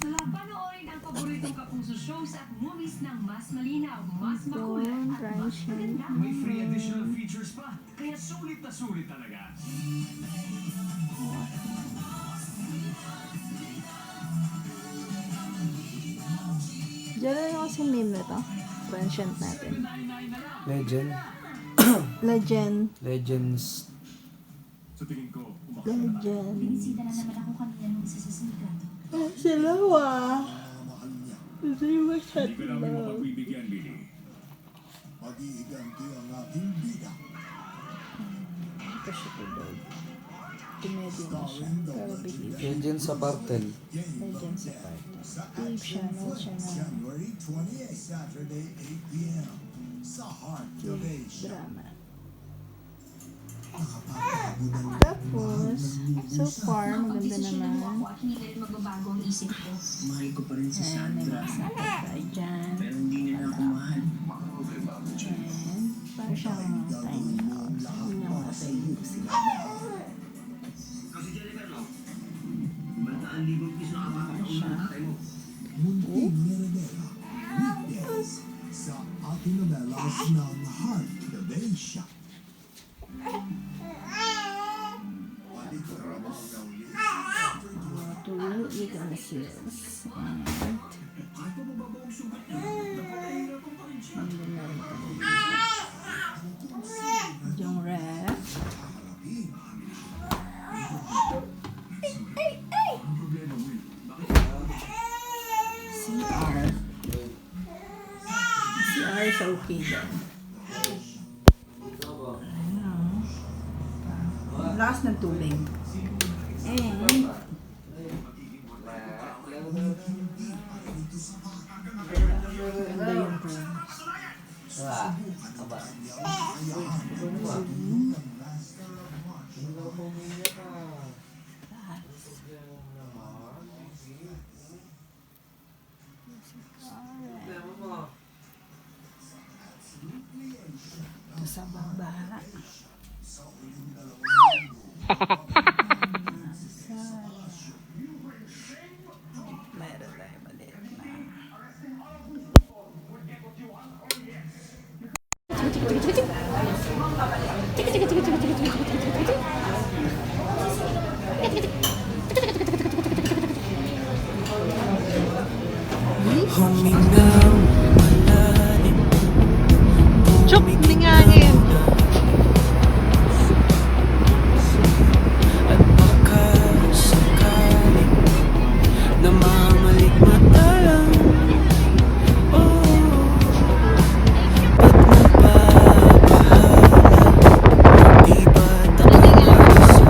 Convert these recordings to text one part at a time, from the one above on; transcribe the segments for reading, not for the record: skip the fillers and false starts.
Panoorin ang paboritong kapuso shows at movies ng mas malinaw, mas makulat at mas maganda. May free additional features pa. Kaya sulit na sulit talaga. Diyan na yung kasi meme na to. Transient natin. Legend. Legends. Sa tingin ko, Legend. Binisita na naman ako kanina nung isa sa sindikato. Sila Ito yung masyad hindi ka namin mapagbibigyan, Billy. Mag-iiganti ang aking bida. Ito siya tulog. Tumedi na siya. Pero believe. Legend sa Partel. Legend sa part. Believe siya. Nanood siya ng January 28, Saturday, 8 p.m. sa Heart Elevation. drama. Nakapagpagunan Tapos, so far, maganda Desisyon mo naman. ako at hindi na rin magbabago ang isip ko. Mahal ko pa rin si Ayan, may Sandra. mga satisfied dyan. Pero hindi nila ako mahal. And, parang siyang tiny house. Yung mga tiny sila. Kasi Jennifer, no? 100,000 piso na kapatid ako ng tatay mo. Munting Merenera. Weekdays sa ating novelas ng Heart Elevation. To with the seals. And, nandun na rin kami. Yung ref. CR. CR is okay then. Last ng tubig. And, ganda yung room. Ito sa baba. Meron tayo maliit na. Humingang malalim. Chok! Lingangin! At baka sakaling namamalik mata lang. Oh, ba't napapahalan? Di ba't ako nasa?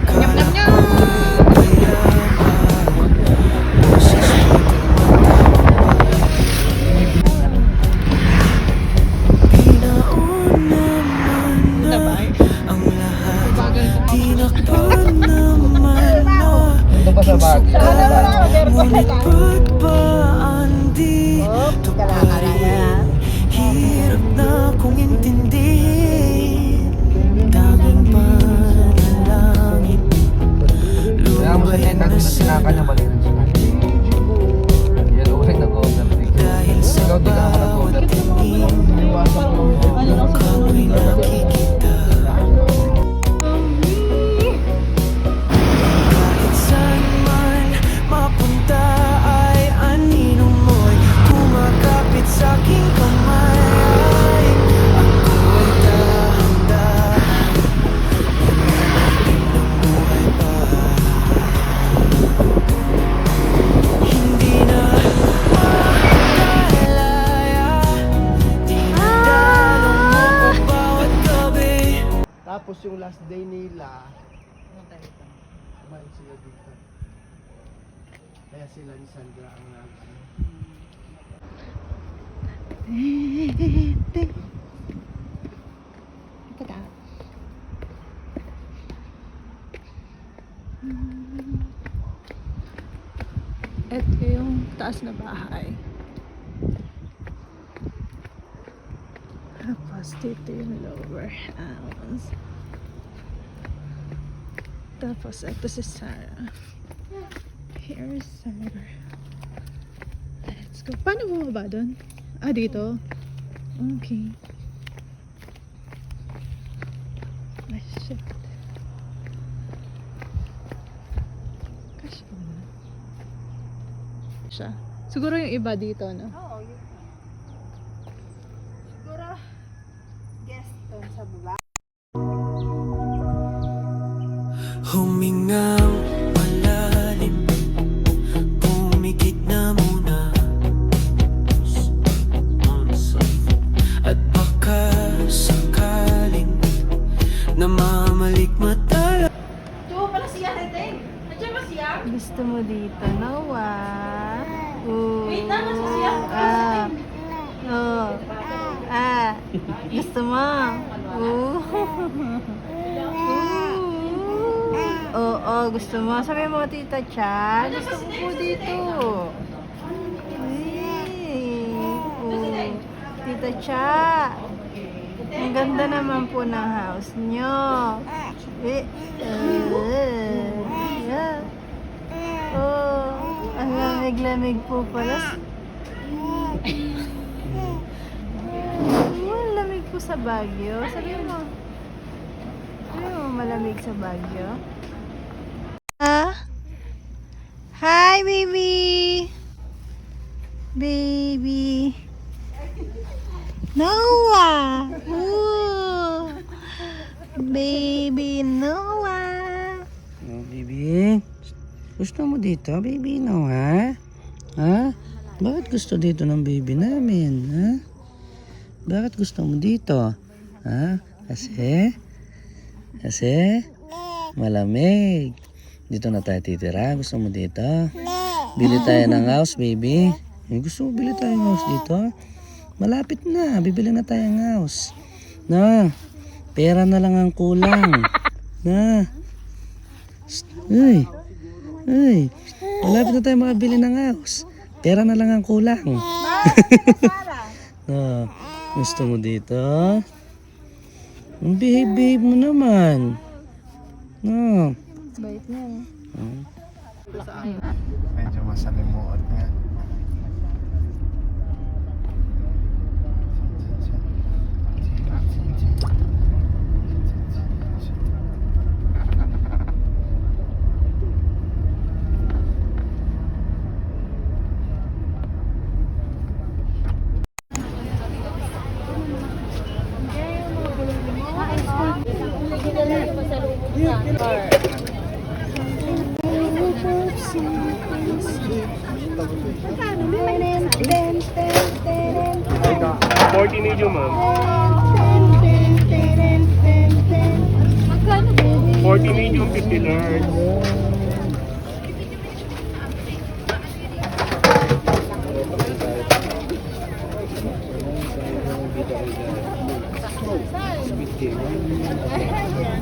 Kala ko kaya ba boses ko Pinaon naman na ang lahat. Tinakpan naman na ngunit ba't ba hindi tuparin? Hirap na kong intindihin. Tanging panalangin lumabay na sa dahil sa bawat tingin mukhang may nakikita. Kahit saan man mapunta ay anino mo'y kumakapit sa aking kamay. Ako'y dahan-dahan ng buhay pa. Hindi na makalaya. Dinadalo mo ko bawat gabi. Tapos yung last day nila, kumain sila dito. Kaya sila ni Sandra ang Ito yung taas na bahay. Tapos dito yung lower house. Tapos, ito si Sarah. Here's Sarah. Let's go. Paano bumaba doon? Ah, dito? Okay. Ah, shit. Kasha ba naman? Siya. Siguro yung iba dito, no? Oo, yun. Siguro, guest doon sa baba. Humingang malalim, pumikit na muna, at baka sakaling namamalik mata. Diyo pala siya, Reteng. Nandiyan ba siya? Gusto mo dito, Noah? Ooh. Wait lang, nasa siya. Oh. Gusto mo? Ooh. Oo, gusto mo. Sabi mo, Tita Cha, gusto ko po dito. Tita Cha, ang ganda naman po ng house nyo. Yeah. Oh, ang lamig-lamig po pala. Ang lamig po sa Baguio. Sabi mo malamig sa Baguio. Hi, baby! Baby! Noah! Ooh! Baby Noah! Oh, baby. Gusto mo dito, baby Noah? Ha? Bakit gusto dito ng baby namin? Ha? Bakit gusto mo dito? Ha? Kasi malamig. Dito na tayo titira. Gusto mo dito? Bili tayo ng house, baby. Gusto mo bili tayo ng house dito? Malapit na. Bibili na tayo ng house. Na. Pera na lang ang kulang. Na. Uy. Malapit na tayo makabili ng house. Pera na lang ang kulang. Na. Gusto mo dito? Behave mo naman. No. Bait niya. Medyo masalimuot nga. Medium, ma'am. 40 medium, 50 large.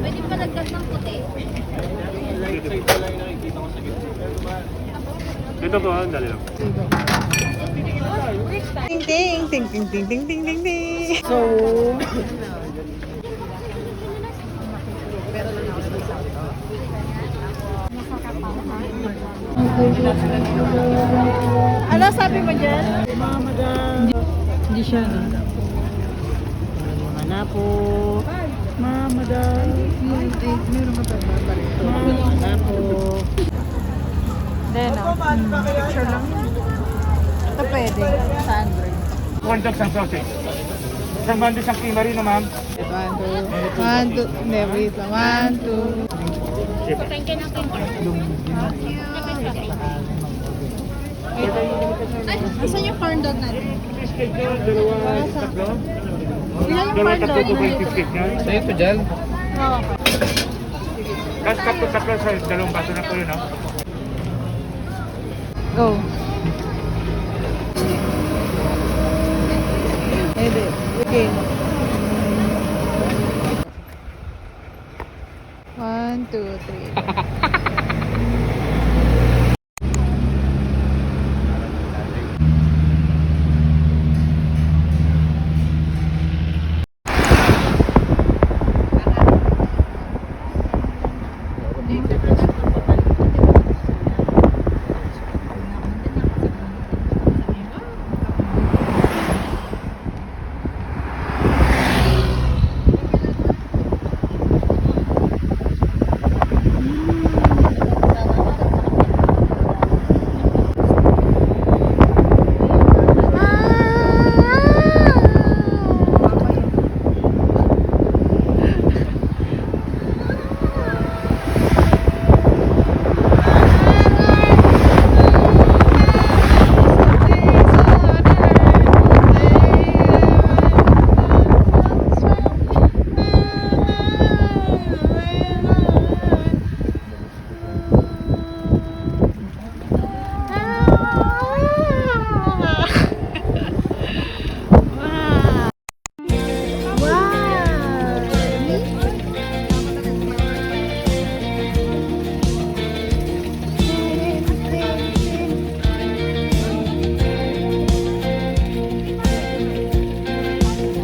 Pwede pa lagdas ng puti. Dito po, dali lang. Ting ting ting ting ting ting ting ting ting. So ano sabi mo dyan? Hindi siya no? Mana po. Mama daw. Meron ka pa rin. Mana po. Then, picture lang. Ito pwede. Sa Android. One dog, isang sausage. Isang bando, isang kima rin na, ma'am. 1, 2. Hindi, wait lang. 1, 2. Asan yung corn dog natin? Biscuit nyo, dalawa, tatlo. Ilan yung Dalawa, corn tatlo dog? po ba yung biscuit nyo? Sa'yo ito dyan? Oo. Tapos tatlo sa dalawang baso na po yun, no? Go. Ede. Okay. 1, 2, 3.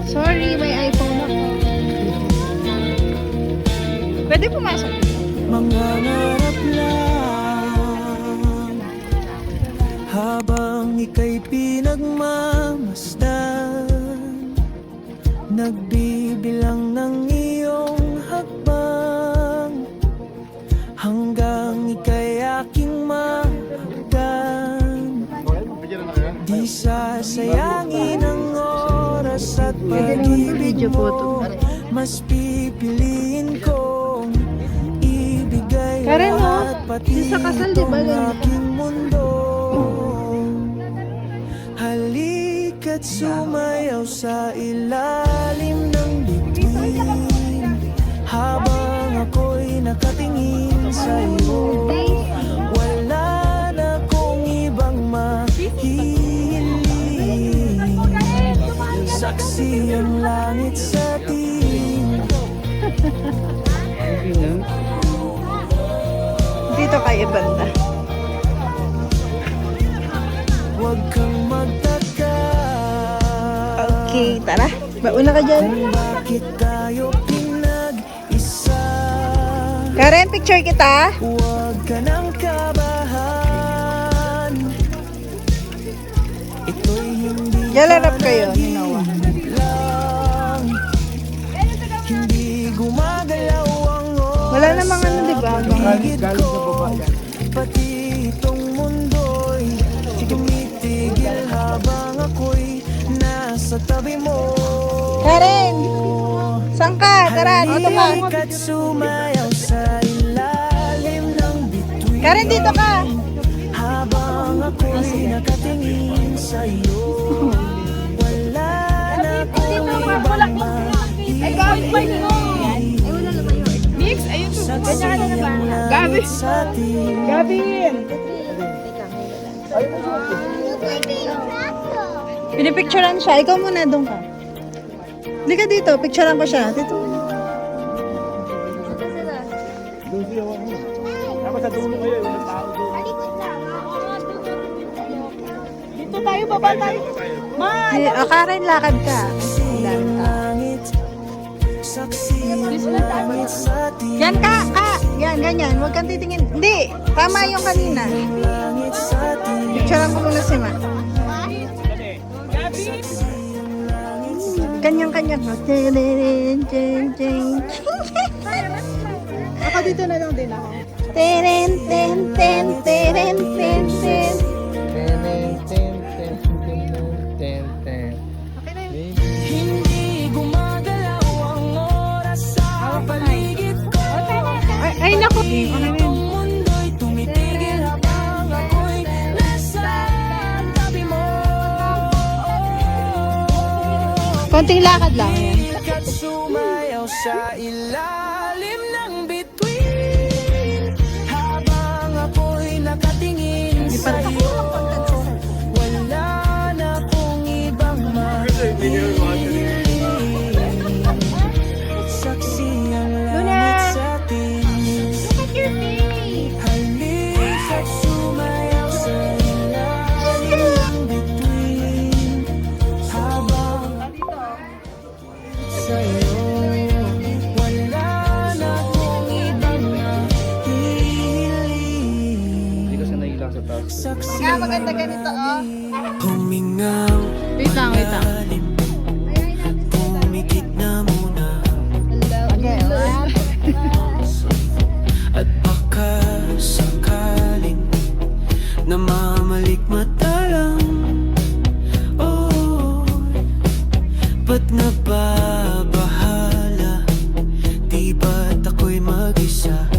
Sorry, may iPhone ako. Pwede pumasok. Mangangarap lang habang ika'y pinagmamasdan, nagbibilang ng iyong hakbang hanggang ika'y aking mahagdan. Di sasayangin ang oras at pag-ibig mo, mas pipiliin kong ibigay Karen, no? lahat pati Yung sa kasal, di ba, itong ganyan? aking mundo. Halika't sumayaw sa ilalim ng bituin habang ako'y nakatingin sa'yo. Wala na kong ibang mahihiling, saksi ang langit sa atin. Dito kayo banda. Huwag kang magtaka. Okay, tara. Bauna ka dyan. Kung bakit tayo pinag-isa. Karen, picture kita. Huwag ka nang kabahan. Ito'y hindi Jalarap kayo ni Noah. lang. Hindi gumagalaw ang oras. Wala namang ano, di ba? Galing sa baba yan. Pati itong mundo'y tumitigil habang ako'y nasa tabi mo. Karen! Saan ka? Tara, dito ka. Halika't sumayaw sa ilalim ng bituin Karen, dito ka. habang ako'y nakatingin sa'yo. Wala na akong ibang mahihiling. Saksi ang langit sa atin. Pinipicturean siya. Ikaw muna, doon ka. Hindi ka dito. Picturean ko siya. Dito. Doon siya ako. Dapat sa dulo kayo, walang tao doon. Dito tayo, baba tayo. Karen, lakad ka. Saksi ang langit, saksi ang langit sa atin. Yan ka. Yan, ganyan. Huwag kang titingin. Hindi. Tama yung kanina. Langit sa atin. Picturean ko muna si Ma. Kanyang-kanyang. Ako dito na lang din ako. Teren, ten, ten, teren, ten, ten. Hindi gumagalaw ang oras sa paligid ko. Ay, naku. Itong mundo'y tumitigil habang ako'y nasa tabi mo. Konting lakad lang yan. Halika't sumayaw sa ilalim ng bituin habang ako'y nakatingin sa'yo. Wala na akong ibang mahihiling, saksi ang langit sa atin. Halika't sumayaw sa ilalim ng bituin habang sa'yo. Wala Nga, maganda ganito, oh. Humingang Wait lang, wait lang. malalim, pumikit na muna. Okay, At baka sakaling namamalikmata lang. Oh, ba't nababahala? Di ba't ako'y mag-isa?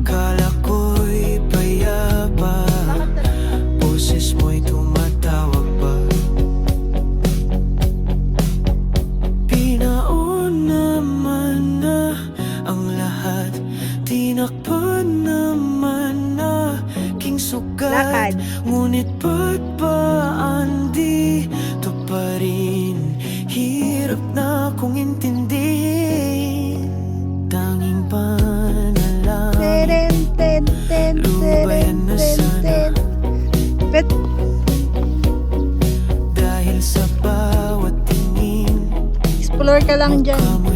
Kala ko'y payapa, boses mo'y tumatawag pa. Pinaon naman na ang lahat, tinakpan naman na king sugat. Ngunit ba't ba andito pa rin? Hirap na kong intindihin. Tanging panalangin, lubayan na sana. Dahil sa bawat tingin, Explore ka lang dyan. kamoy